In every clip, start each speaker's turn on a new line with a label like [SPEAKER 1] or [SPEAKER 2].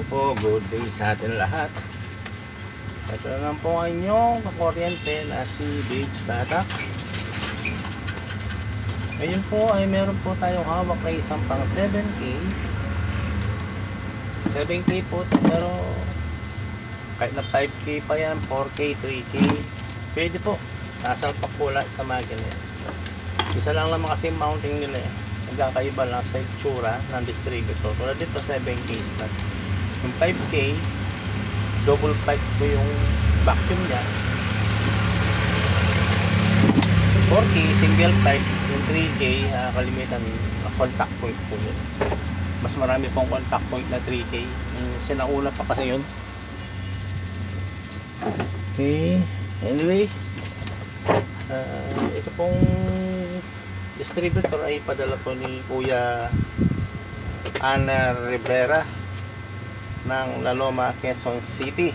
[SPEAKER 1] po, good day sa atin lahat. Ito naman po ang inyong kakuryente na si Beach Batak. Ngayon po ay meron po tayong hawak na isang pang 7K. 7K po ito, pero kahit na 5K pa yan, 4K, 3K, pwede po. Nasalpak po lahat sa makina yan. Isa lang naman kasi mounting nila eh. Nagkakaiba lang sa itsura ng distributor. Tulad dito 7K. Yung 5K, double pipe po yung vacuum niya. 4K, single pipe. Yung 3K, kalimitan contact point po yun. Mas marami pong contact point na 3K. Sinauna pa kasi yun. Okay. Anyway, ito pong distributor ay padala po ni Kuya Ana Rivera ng La Loma, Quezon City.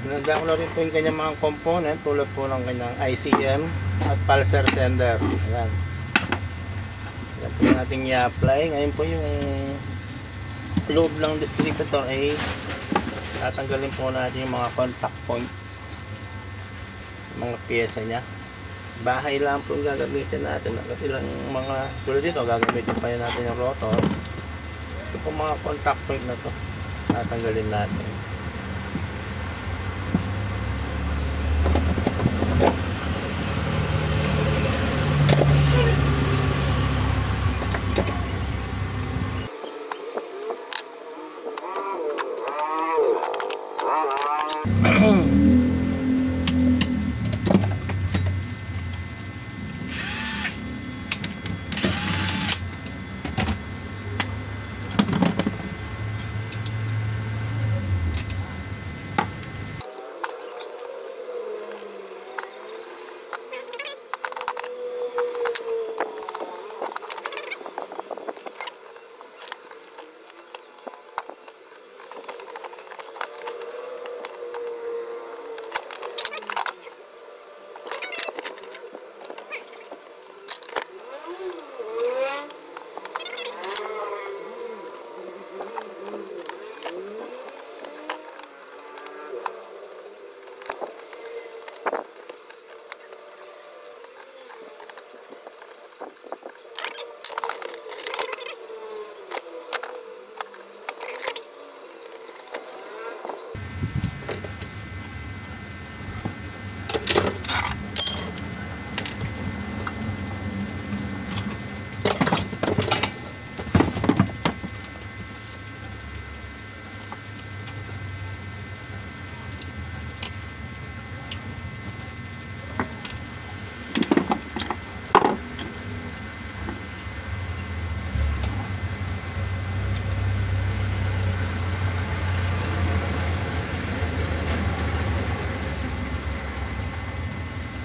[SPEAKER 1] Pinagdaan ko na rin po yung kanyang mga component tulad po ng kanyang ICM at pulser sender. Ayan. Ayan po yung ating i-apply. Ngayon po yung loob ng distributor ay tatanggalin po natin yung mga contact point, mga pyesa niya. Bahay lang po yung gagamitin natin. Ilang mga tulad dito, gagamitin pa natin yung rotor. Ito po mga contact point na to, tatanggalin natin.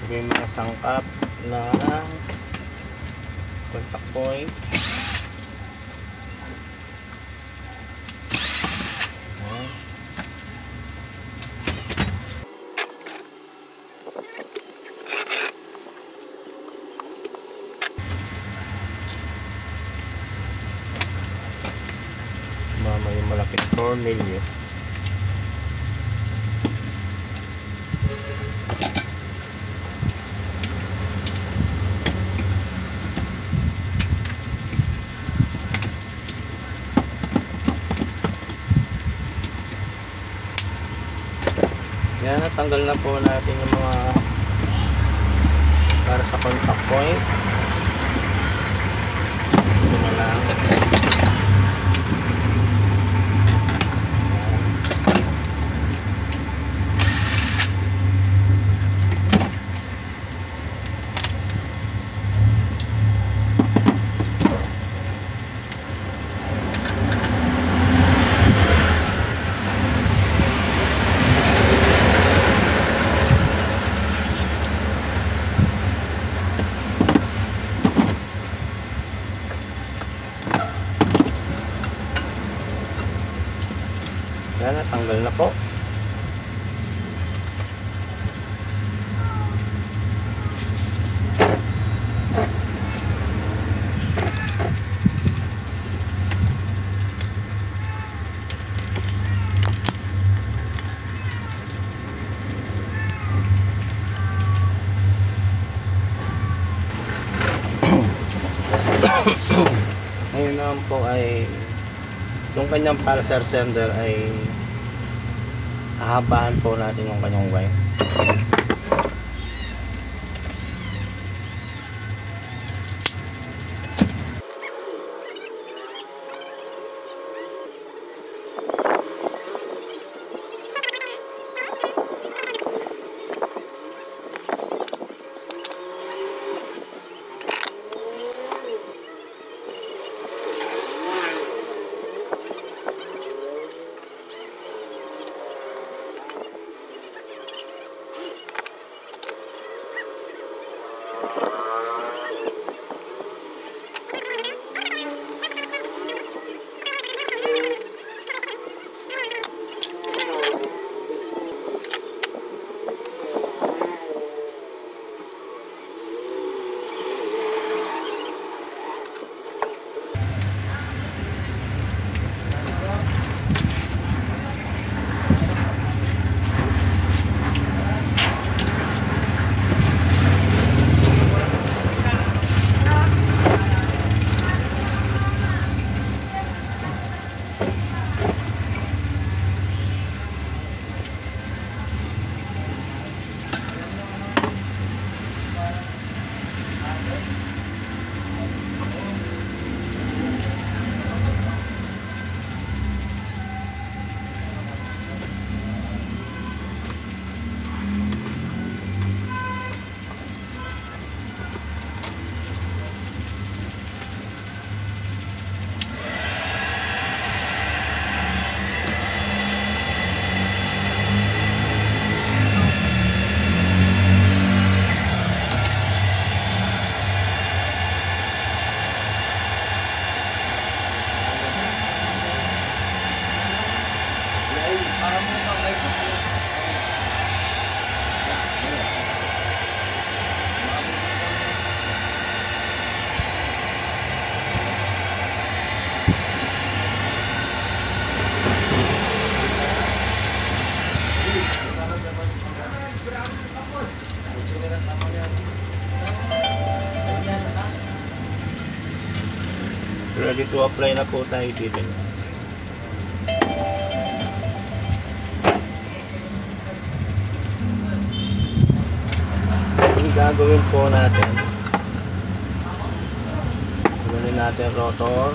[SPEAKER 1] May mga sangkap na contact point. Mama yung malapit tornilyo. Yan, natanggal na po natin yung mga para sa contact point. Ito na lang. Yan, natanggal na po. Ngayon naman po ay yung kanyang pulsar sender ay hahabaan po natin yung kanyang wire. Ready to apply na po tayo dito. Ang gagawin po natin, gawin natin rotor.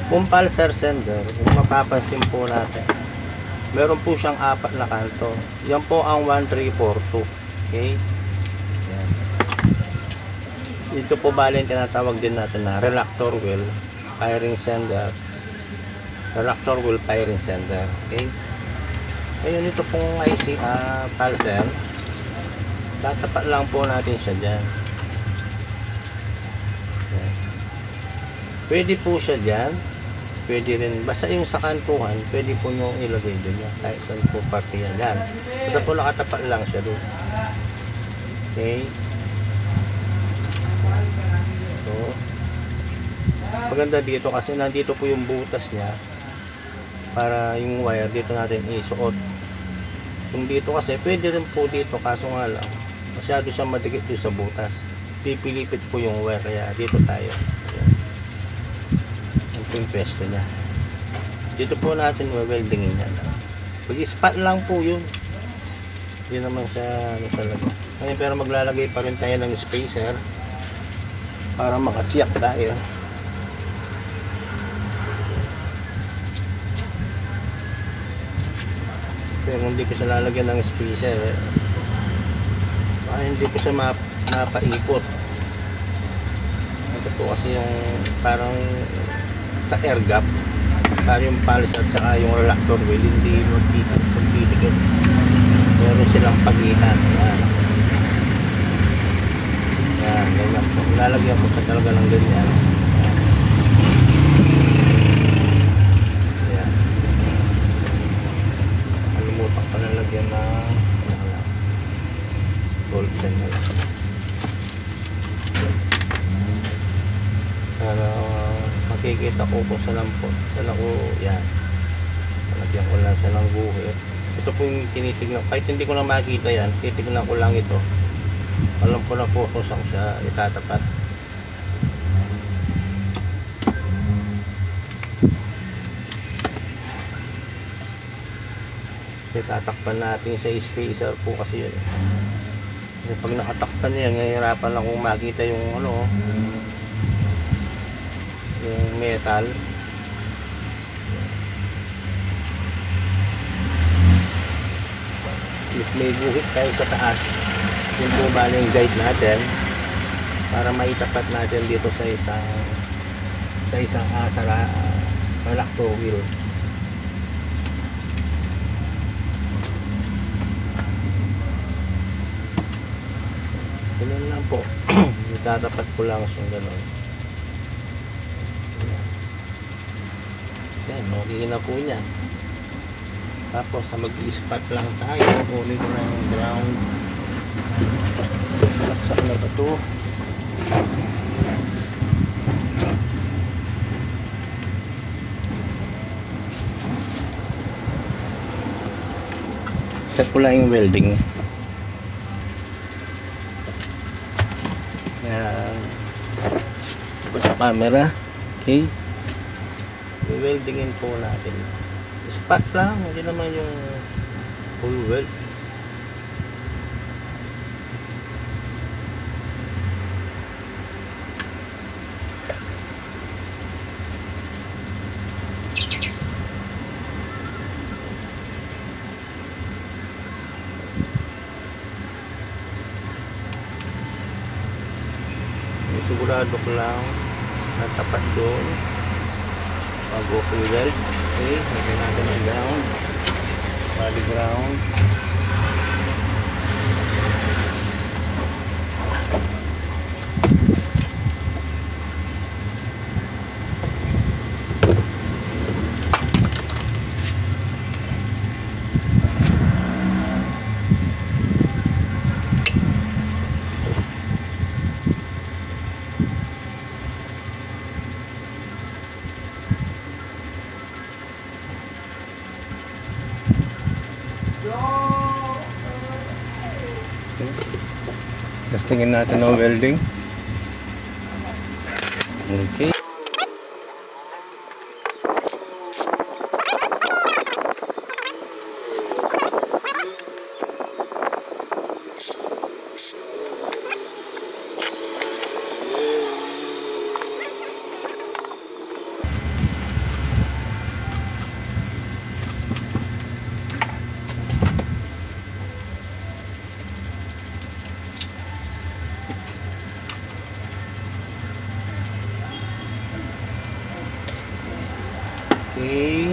[SPEAKER 1] Kung pulsar sender, kung mapapansin po natin, meron po siyang 4 na kanto. Yan po ang 1342. Okay? Yan. Dito po bali yung tinatawag din natin na reactor wheel firing sender. Reactor wheel firing sender. Okay? Ngayon ito pong IC pulsar, tatapat lang po natin siya dyan. Okay. Pwede po siya dyan. Pwede rin, basta yung sa kantuhan, pwede po nyo ilagay doon yan. Kahit saan po parte yan. Yan. Basta po nakatapat lang siya doon. Okay. So, maganda dito kasi nandito po yung butas niya. Para yung wire dito natin isuot. Kung dito kasi, pwede rin po dito. Kaso nga lang, masyado siyang madikit doon sa butas. Pipilipit po yung wire. Kaya dito tayo. Yung pwesto niya. Dito po natin weldingin yan. Pag-spot lang po yun. Hindi naman siya ano talaga. Ngayon, pero maglalagay pa rin tayo ng spacer para maka-check tayo. Kasi kung hindi ko siya lalagyan ng spacer, hindi ko siya mapaikot. Ito po kasi yung parang sa air gap, para yung pulsar at saka yung reactor wheel hindi magtitikit. Meron silang pagitan. Yan. Yan, ganyan po. Lalagyan po sa talaga ng ganyan. Yan. Alimutan pa lalagyan ng gold pen na lang. makikita ko kung saan po. Saan ako, yan. Nalagyan ko lang siya ng guhit. Ito po yung tinitignan. Kahit hindi ko na makita yan, titignan ko lang ito. Alam ko na po kung saan siya itatapat. Tatakpan natin sa spacer po kasi yun. Kasi pag nakatakpan niya, nahihirapan lang kung makita yung ano, yung metal. At least may buhit tayo sa taas. Yung po ba yung guide natin para maitapat natin dito sa isang malakto wheel. Ganun lang po. Itatapat ko lang siyang gano'n. Yan, okay na po niya. Tapos mag-i-spot lang tayo. Kunin ko na yung ground. Laksak na ba ito? Set ko lang yung welding. Sa camera. Okay, weldingin po natin. Spot lang, hindi naman yung full weld. Sigurado ko lang na tapat doon bago ko weld. Okay, lagyan natin ang ground, body ground. Testingin natin ang welding. Okay. Okay.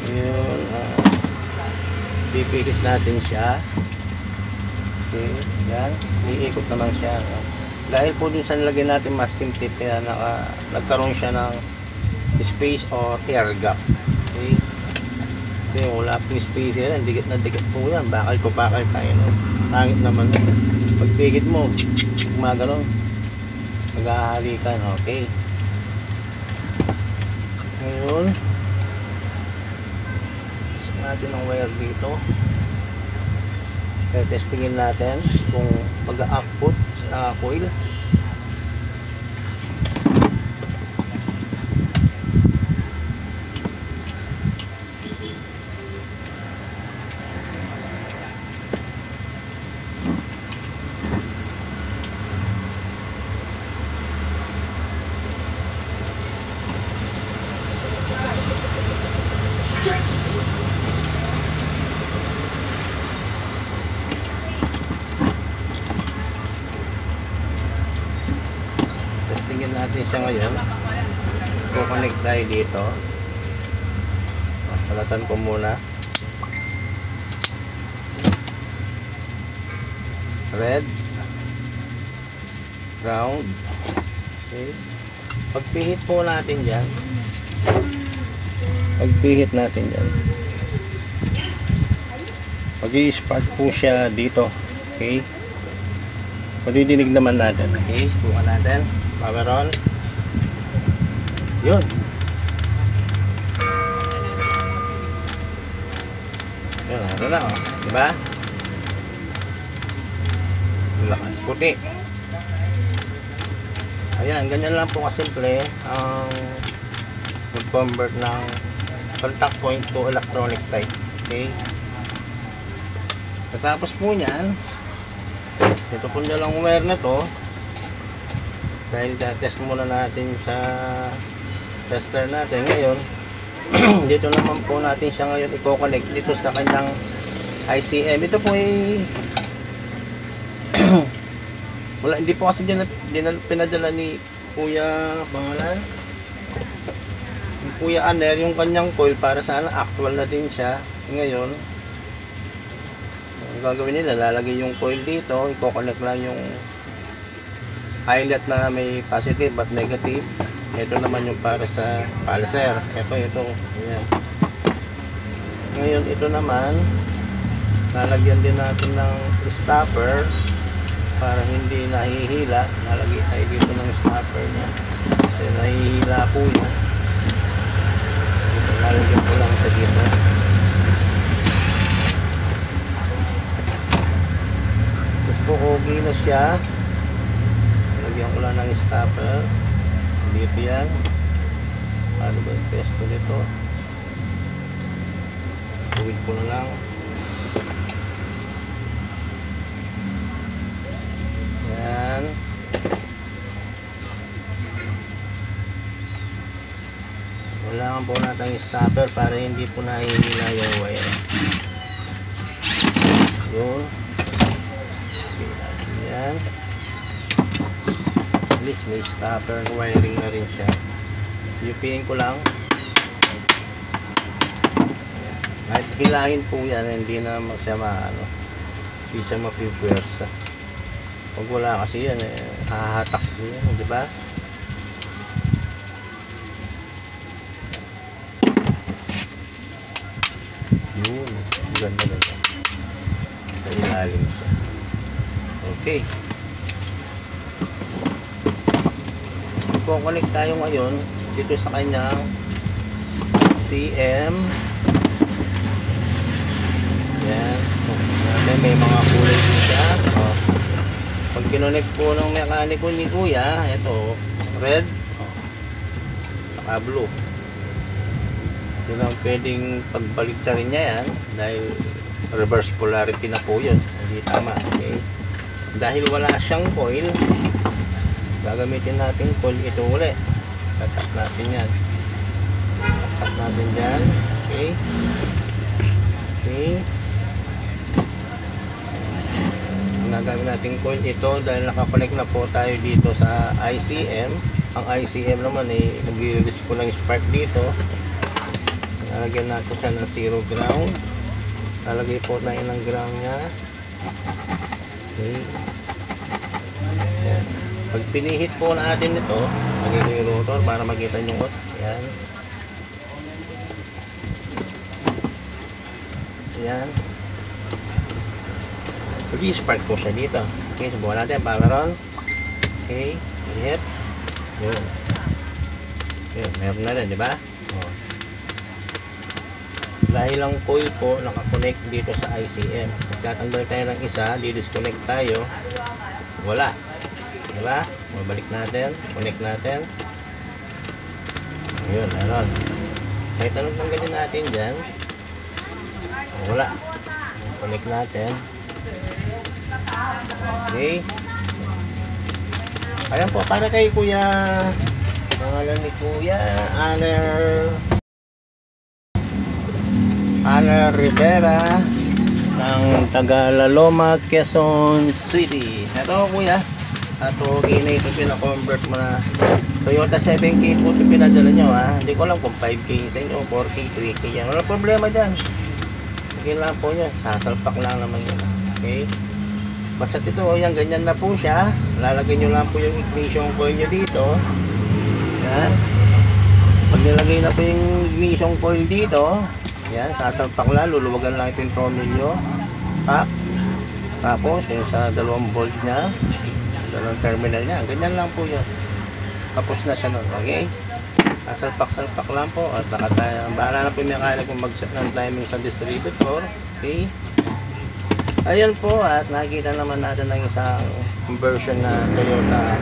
[SPEAKER 1] Ngayon, pipihit natin siya. Okay, yan. Iikot naman siya. Dahil po dun sa nilagyan natin masking tape, kaya nagkaroon siya ng space or air gap. Okay. Okay, wala pong space yan. Dikit na dikit po yan. Bakal ko bakal tayo. No? Pangit naman. Pagpihit mo, chik chik chik, mga ganon. Mag-ahalikan. Okay. Ngayon, isip natin ang wire dito. Kaya testingin natin kung mag-output sa coil. Testingin natin siya ngayon. Kukonect tayo dito. Salatan ko muna. Red, ground. Okay. Pagpihit po natin dyan. Pagpihit natin dyan. Pag-i-spark po siya dito. Okay. Madidinig naman natin. Okay, subukan natin. Power on. Yun. Yun, ano na oh. Diba? Lakas puti. Ayan, ganyan lang po kasimple ang mag-convert ng contact point to electronic type. Okay? Katapos po niyan, ito po nilang wire na to. Dahil test muna natin sa tester natin ngayon. Dito naman po natin siya ngayon i-connect dito sa kanyang ICM. Ito po ay wala, hindi po kasi pinadala ni Kuya pangalan Kuya Aner yung kanyang coil para sana actual na din siya. Ngayon ang gagawin nila, lalagay yung coil dito, i-connect lang yung eyelet na may positive at negative. Ito naman yung para sa pulser. Ito. Ayan. Ngayon ito naman lalagyan din natin ng stopper para hindi nahihila. Lalagay tayo dito ng stopper niya. Kasi nahihila po yun. Lalagyan ko lang sa dito. Tapos po okay na siya. Lalagyan ko lang ng stopper. Dito yan. Paano ba yung pesto nito? Tuwid ko na lang. Yan. Kailangan po natin yung stopper para hindi po nahihila yung wire. Yun. Yan. At least may stopper wiring na rin siya. UPin ko lang. Kahit hilahin po yan, hindi na siya hindi siya mapipwersa. Pag wala kasi yan, hahatak po yan, di ba? Yun, ganda na siya. Sa ilalim siya. Okay. Connect tayo ngayon dito sa kanyang CM. Yan. May mga kulay din siya. Pag kinonect po ng mekaniko ni Kuya, ito, red, saka blue. Yun ang pwedeng pagbaliktarin niya yan dahil reverse polarity na po yun. Hindi tama. Okay? Dahil wala siyang coil, gagamitin natin coil ito uli. Tatap natin yan. Tatap natin dyan. Okay. Okay. Gagawin natin coil ito dahil nakakonect na po tayo dito sa ICM. Ang ICM naman mag-release po ng spark dito. Lalagyan natin siya ng zero ground. Lalagay po tayo ng ground nya. Okay. Ayan. Pag pinihit po natin ito, magiging yung rotor para makita nyo. Ayan. Ayan. Mag-spark po siya dito. Okay, subukan natin. Power on. Okay, hit. Yun. Yun, meron na rin, di ba? Oh. Dahil ang coil po nakakonect dito sa ICM. Pagkatanggal tayo ng isa, di-disconnect tayo. Wala. Di ba? Mabalik natin. Connect natin. Yun, meron. Kahit anong tanggalin natin dyan, wala. Connect natin. Okay. Ayan po, para kay Kuya, pangalan ni Kuya Aner Rivera ng Tagaloma, Quezon City. Ito Kuya, ito okay na ito, pinakonvert mo na Toyota 7K po ito pinadala nyo ha. Hindi ko alam kung 5K sa inyo, 4K, 3K yan. Wala problema dyan. Okay lang po nyo, sasalpak lang naman yun. Okay. Basta ito, yan, ganyan na po siya. Lalagay nyo lang po yung ignition coil nyo dito. Yan. Pag nilagay na po yung ignition coil dito, yan, sasalpak lang, luluwagan lang ito yung trommel nyo. Tap. Tapos, yung sa dalawang bolt niya, dalawang terminal niya, ganyan lang po yun. Tapos na siya nun, okay? Salpak-salpak lang po at bahala na po yung mechanic kung mag-set ng timing sa distributor, okay? Ayun po, at nakikita naman natin ng isang version na Toyota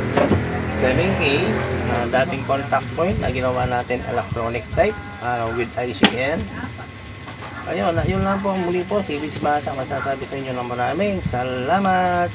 [SPEAKER 1] 7K na dating contact point na ginawa natin electronic type with ICM. Ayun, yun lang po muli po, si Rich Bata, masasabi sa inyo ng maraming salamat.